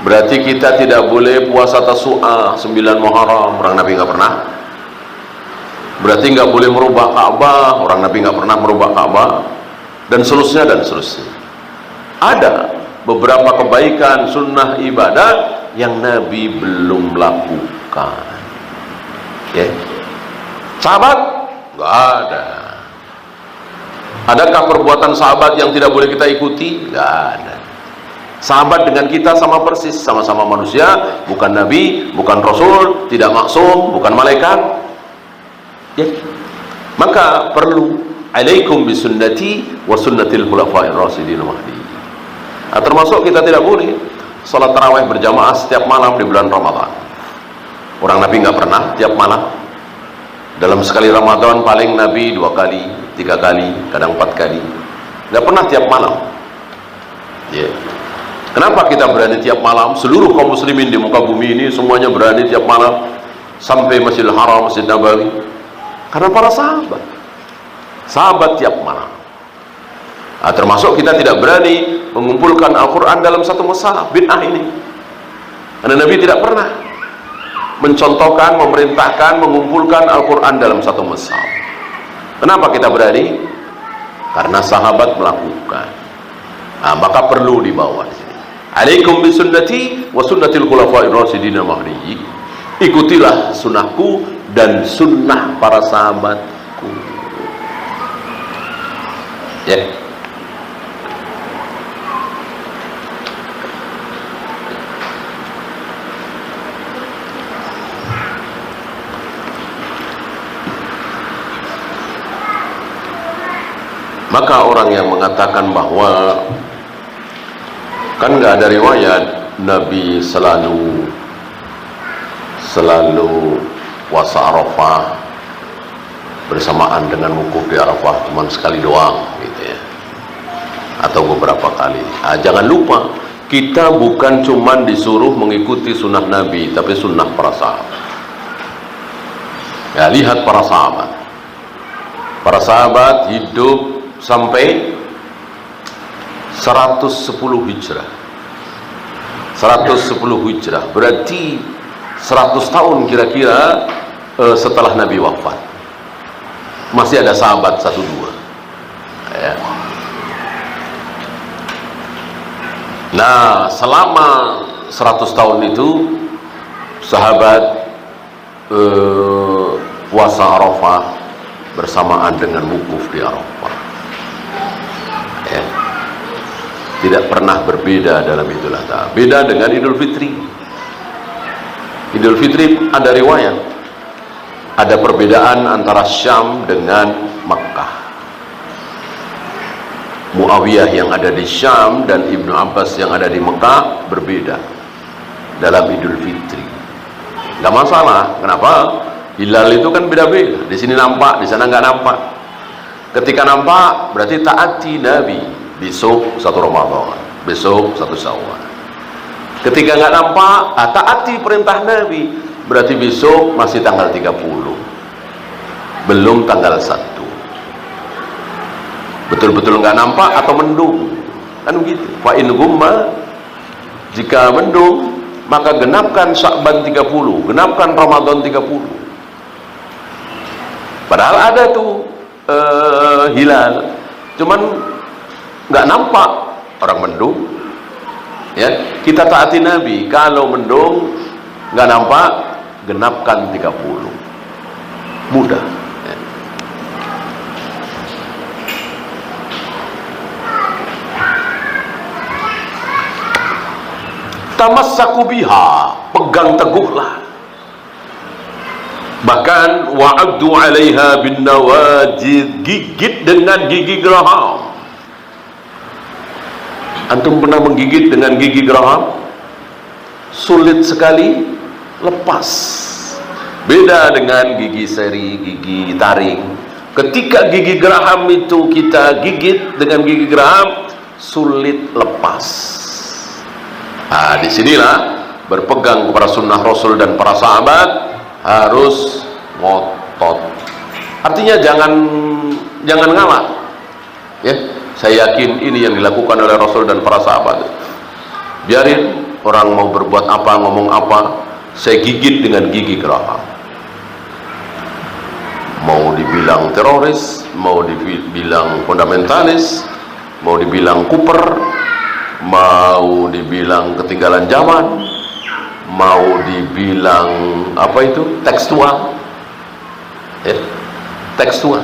Berarti kita tidak boleh puasa Tasu'a 9 Muharram, orang Nabi nggak pernah. Berarti nggak boleh merubah Ka'bah, orang Nabi nggak pernah merubah Ka'bah, dan seterusnya dan seterusnya. Ada beberapa kebaikan sunnah ibadah yang Nabi belum lakukan. Ya. Sahabat nggak ada. Adakah perbuatan sahabat yang tidak boleh kita ikuti? Nggak ada. Sahabat dengan kita sama persis, sama-sama manusia, bukan Nabi, bukan Rasul, tidak maksum, bukan malaikat. Ya. Maka perlu alaikum bisunnati wa sunnatil khulafa'ir rasyidin al-mahdiyyin. Termasuk kita tidak boleh salat tarawih berjamaah setiap malam di bulan Ramadan. Orang Nabi nggak pernah tiap malam. Dalam sekali Ramadan paling Nabi 2 kali, 3 kali, kadang 4 kali. Nggak pernah tiap malam. Ya. Kenapa kita berani tiap malam? Seluruh kaum muslimin di muka bumi ini semuanya berani tiap malam sampai Masjidil Haram, Masjid Nabawi. Karena para sahabat tiap malam. Termasuk kita tidak berani mengumpulkan Al-Quran dalam satu mushaf, bid'ah ini. Karena Nabi tidak pernah mencontohkan, memerintahkan mengumpulkan Al-Quran dalam satu mushaf. Kenapa kita berani? Karena sahabat melakukan. Maka perlu dibawa di sini. Alaikum bisunnati wa sunnatil khulafa'ir rasyidin al-mahdiyyin. Ikutilah sunnahku dan sunnah para sahabatku. Ya. Maka orang yang mengatakan bahwa kan nggak ada riwayat Nabi selalu puasa Arafah bersamaan dengan wukuf di Arafah, cuma sekali doang gitu ya, atau beberapa kali. Jangan lupa kita bukan cuman disuruh mengikuti sunnah Nabi, tapi sunnah para sahabat. Ya, lihat para sahabat. Para sahabat hidup sampai 110 hijrah. 110 hijrah berarti 100 tahun kira-kira setelah Nabi wafat. Masih ada sahabat 1-2 ya. Nah, selama 100 tahun itu sahabat puasa Arafah bersamaan dengan wukuf di Arafah ya. Tidak pernah berbeda dalam Idul Adha. Beda dengan Idul Fitri. Idul Fitri ada riwayat, ada perbedaan antara Syam dengan Makkah. Muawiyah yang ada di Syam dan Ibnu Abbas yang ada di Mekah berbeda dalam Idul Fitri. Nggak masalah. Kenapa? Hilal itu kan beda-beda. Di sini nampak, di sana nggak nampak. Ketika nampak berarti taati Nabi. Besok 1 Ramadan, besok 1 Syawal. Ketika nggak nampak, taati perintah Nabi. Berarti besok masih tanggal 30, belum tanggal 1. Betul-betul nggak nampak atau mendung, kan begitu. Fa in gumma, jika mendung maka genapkan Sya'ban 30, genapkan Ramadan 30. Padahal ada tuh hilal, cuman nggak nampak, orang mendung ya. Kita taati Nabi, kalau mendung nggak nampak, genapkan 30, mudah ya. Tamassaku biha, pegang teguhlah. Bahkan wa'addu 'alaiha bin nawajid, gigit dengan gigi geraham. Antum pernah menggigit dengan gigi geraham? Sulit sekali lepas. Beda dengan gigi seri, gigi taring. Ketika gigi geraham itu kita gigit dengan gigi geraham, sulit lepas. Nah, disinilah berpegang kepada sunnah Rasul dan para sahabat harus ngotot. Artinya jangan ngalah ya. Saya yakin ini yang dilakukan oleh Rasul dan para sahabat. Biarin orang mau berbuat apa, ngomong apa, saya gigit dengan gigi geraham. Mau dibilang teroris, mau dibilang fundamentalis, mau dibilang kuper, mau dibilang ketinggalan zaman, mau dibilang apa itu, tekstual ya, tekstual.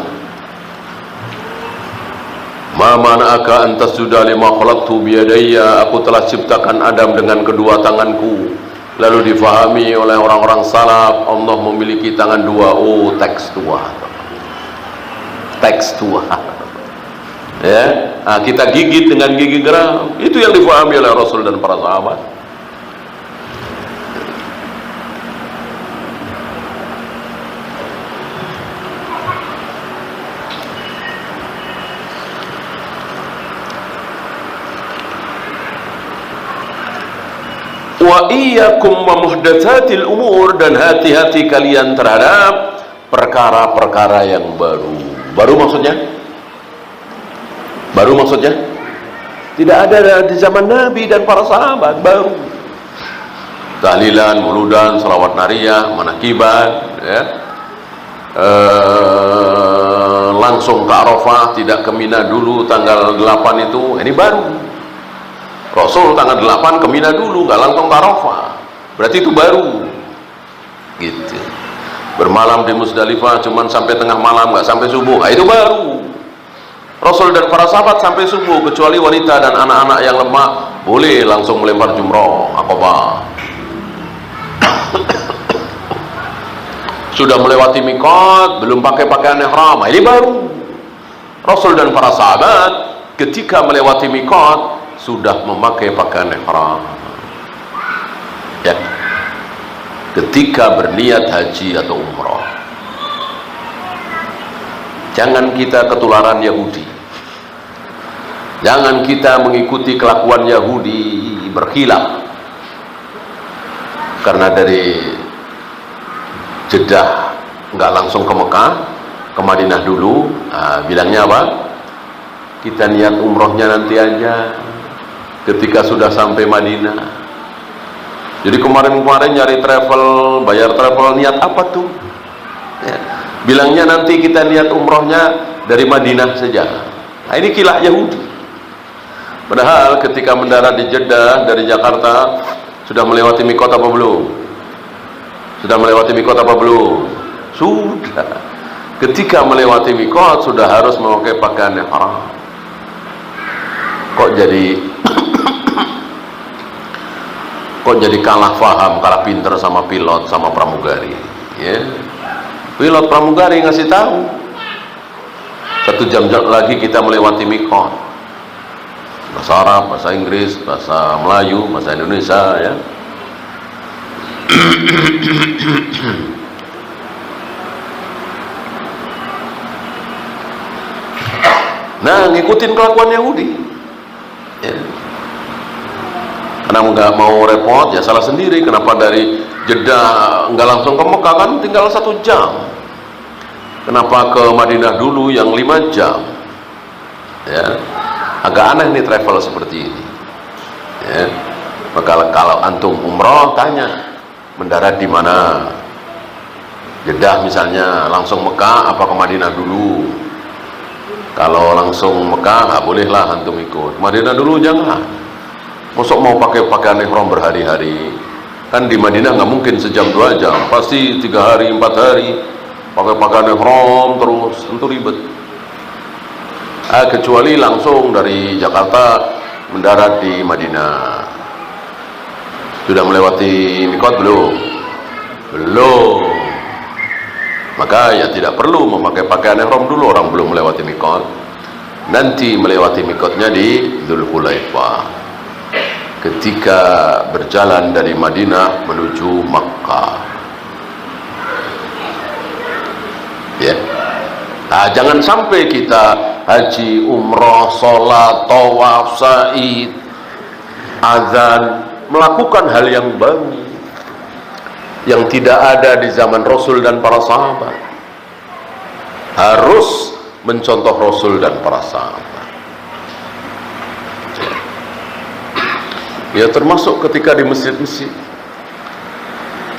Ma mana'aka antasjuda lima khalaqtu biyadayya, aku telah ciptakan Adam dengan kedua tanganku. Lalu difahami oleh orang-orang salaf, Allah memiliki tangan dua. Oh, tekstual ya. Nah, kita gigit dengan gigi geraham, itu yang difahami oleh Rasul dan para sahabat. Wa iyyakum wa muhdatsatil umur, dan hati-hati kalian terhadap perkara-perkara yang baru. Baru maksudnya? Baru maksudnya? Tidak ada di zaman Nabi dan para sahabat, baru. Tahlilan, muludan, salawat nariyah, manakibat ya. Langsung ke Arafah, tidak ke Mina dulu tanggal 8 itu, ini baru. Rasul tanggal 8 ke Mina dulu, nggak langsung ke Arafah, berarti itu baru gitu. Bermalam di Musdalifah cuman sampai tengah malam, nggak sampai subuh, nah, itu baru. Rasul dan para sahabat sampai subuh, kecuali wanita dan anak-anak yang lemah boleh langsung melempar jumroh Aqabah. Sudah melewati mikot, belum pakai pakaian ihram, ini baru. Rasul dan para sahabat ketika melewati mikot sudah memakai pakaian ihram ya, ketika berniat haji atau umrah. Jangan kita ketularan Yahudi, jangan kita mengikuti kelakuan Yahudi berkhilaf. Karena dari Jeddah nggak langsung ke Mekah, ke Madinah dulu. Bilangnya apa? Kita niat umrohnya nanti aja ketika sudah sampai Madinah. Jadi kemarin-kemarin nyari travel, bayar travel, niat apa tuh? Ya. Bilangnya nanti kita niat umrohnya dari Madinah saja. Nah, ini kilah Yahudi. Padahal ketika mendarat di Jeddah dari Jakarta, sudah melewati mikot apa belum? Sudah melewati mikot apa belum? Sudah. Ketika melewati mikot sudah harus memakai pakaian yang haram. Kok jadi kalah faham, kalah pinter sama pilot, sama pramugari, ya. Pilot pramugari ngasih tahu 1 jam lagi kita melewati mikot. Bahasa Arab, bahasa Inggris, bahasa Melayu, bahasa Indonesia, ya. Nah, ngikutin kelakuan Yahudi, ya. Karena nggak mau repot, ya salah sendiri. Kenapa dari Jeddah nggak langsung ke Mekah, kan tinggal 1 jam. Kenapa ke Madinah dulu yang 5 jam? Ya, agak aneh nih travel seperti ini. Ya. Maka kalau antum umroh, tanya mendarat di mana. Jeddah misalnya, langsung Mekah apa ke Madinah dulu? Kalau langsung Mekah, nggak bolehlah antum ikut. Madinah dulu jangan. Masuk mau pakai pakaian ihram berhari-hari? Kan di Madinah nggak mungkin sejam 2 jam, pasti 3 hari 4 hari pakai pakaian ihram terus, tentu ribet. Kecuali langsung dari Jakarta mendarat di Madinah. Sudah melewati mikot belum? Belum. Maka ya tidak perlu memakai pakaian ihram dulu, orang belum melewati mikot. Nanti melewati mikotnya di Dzulhulaifah, ketika berjalan dari Madinah menuju Makkah. Ya. Nah, jangan sampai kita haji, umroh, sholat, tawaf, sa'i, azan, melakukan hal yang baru yang tidak ada di zaman Rasul dan para sahabat. Harus mencontoh Rasul dan para sahabat. Ya, termasuk ketika di masjid-masjid.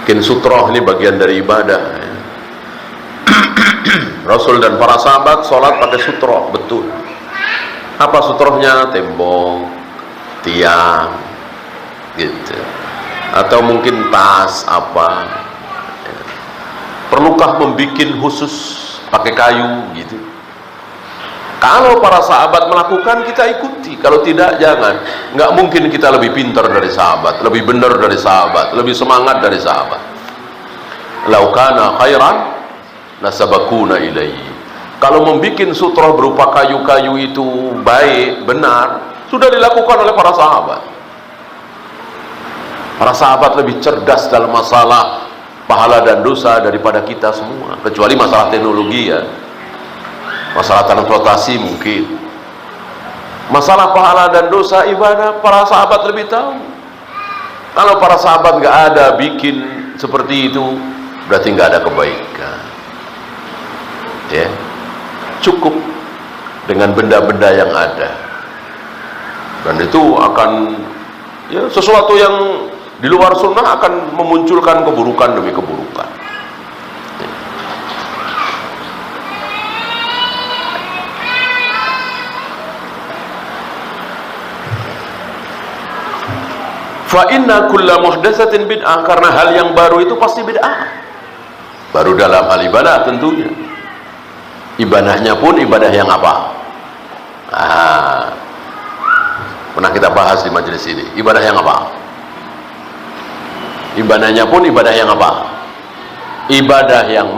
Mungkin sutroh ini bagian dari ibadah, ya. Rasul dan para sahabat sholat pakai sutroh, betul. Apa sutrohnya? Tembok, tiang, gitu. Atau mungkin tas apa, ya. Perlukah membuat khusus pakai kayu gitu? Kalau para sahabat melakukan, kita ikuti. Kalau tidak, jangan. Nggak mungkin kita lebih pintar dari sahabat, lebih benar dari sahabat, lebih semangat dari sahabat. Lau kana khairan nasabakuna ilaihi. Kalau membuat sutroh berupa kayu-kayu itu baik, benar, sudah dilakukan oleh para sahabat. Para sahabat lebih cerdas dalam masalah pahala dan dosa daripada kita semua, kecuali masalah teknologi, ya. Masalah transportasi mungkin. Masalah pahala dan dosa ibadah, para sahabat lebih tahu. Kalau para sahabat nggak ada bikin seperti itu, berarti nggak ada kebaikan. Ya, cukup dengan benda-benda yang ada, dan itu akan, ya, sesuatu yang di luar sunnah akan memunculkan keburukan demi keburukan. Fa inna kulla muhdatsatin bid'ah, karena hal yang baru itu pasti bid'ah. Baru dalam hal ibadah tentunya. Ibadahnya pun ibadah yang apa? Pernah kita bahas di majelis ini. Ibadah yang apa? Ibadahnya pun ibadah yang apa? Ibadah yang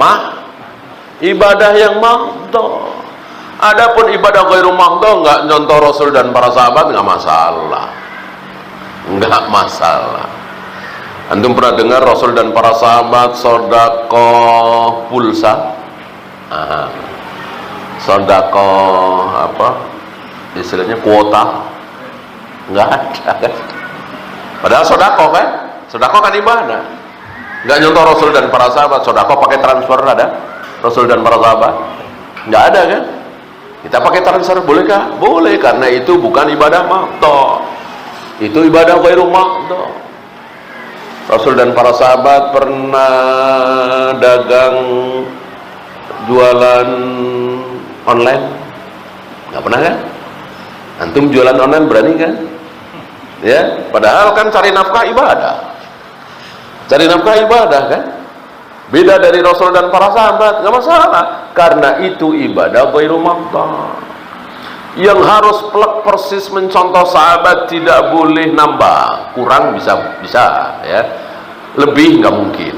ibadah yang mahdhah. Adapun ibadah ghairu mahdhah, enggak nyontoh Rasul dan para sahabat, enggak masalah. Enggak masalah. Antum pernah dengar Rasul dan para sahabat sedekah pulsa? Sedekah apa? Istilahnya kuota? Enggak ada, kan? Padahal sodako kan? Sodako kan ibadah. Nggak nyontoh Rasul dan para sahabat. Sodako pakai transfer ada? Rasul dan para sahabat? Nggak ada kan? Kita pakai transfer, bolehkah? Boleh, karena itu bukan ibadah maqta. Itu ibadah ghairu maqta. Rasul dan para sahabat pernah dagang jualan online? Nggak pernah kan? Antum jualan online berani kan? Ya, padahal kan cari nafkah ibadah. Cari nafkah ibadah kan? Beda dari Rasul dan para sahabat, nggak masalah. Karena itu ibadah ghairu maqta. Yang harus plek persis mencontoh sahabat, tidak boleh nambah. Kurang bisa ya. Lebih nggak mungkin.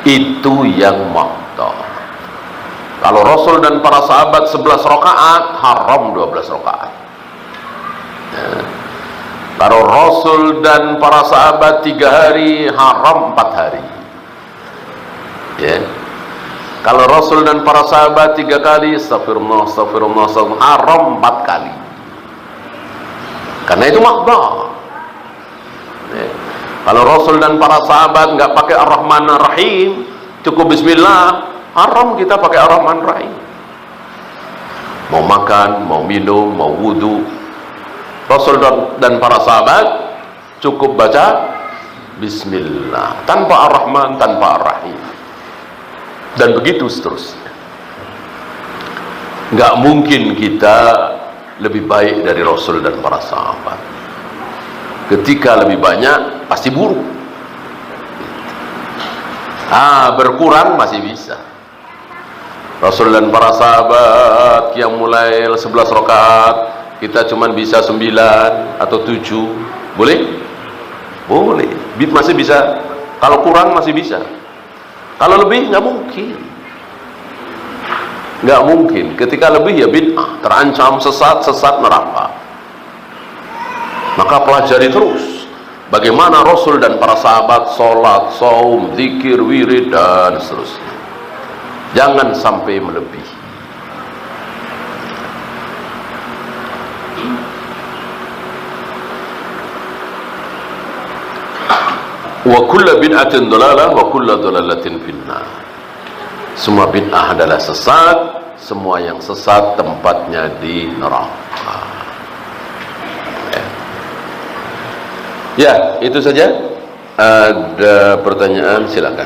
Itu yang maqta. Kalau Rasul dan para sahabat 11 rakaat, haram 12 rakaat. Ya. Kalau Rasul dan para sahabat 3 hari, haram 4 hari. Ya. Kalau Rasul dan para sahabat 3 kali, astagfirullah, haram 4 kali. Karena itu maqta. Ya. Kalau Rasul dan para sahabat nggak pakai Ar-Rahman Ar-Rahim, cukup Bismillah, haram kita pakai Ar-Rahman Ar-Rahim. Mau makan, mau minum, mau wudu, Rasul dan para sahabat cukup baca Bismillah, tanpa Ar-Rahman, tanpa Ar-Rahim, dan begitu seterusnya. Nggak mungkin kita lebih baik dari Rasul dan para sahabat. Ketika lebih banyak pasti buruk. Berkurang masih bisa. Rasul dan para sahabat yang mulai 11 rakaat, kita cuma bisa 9 atau 7, boleh? Boleh, masih bisa. Kalau kurang masih bisa. Kalau lebih nggak mungkin. Nggak mungkin. Ketika lebih ya bid'ah, terancam sesat neraka. Maka pelajari terus bagaimana Rasul dan para sahabat sholat, saum, zikir, wirid, dan seterusnya. Jangan sampai melebihi. Wa kullu bid'atin dhalalah wa kullu dhalalatin finnar. Semua bid'ah adalah sesat, semua yang sesat tempatnya di neraka. Ya, itu saja. Ada pertanyaan, silakan.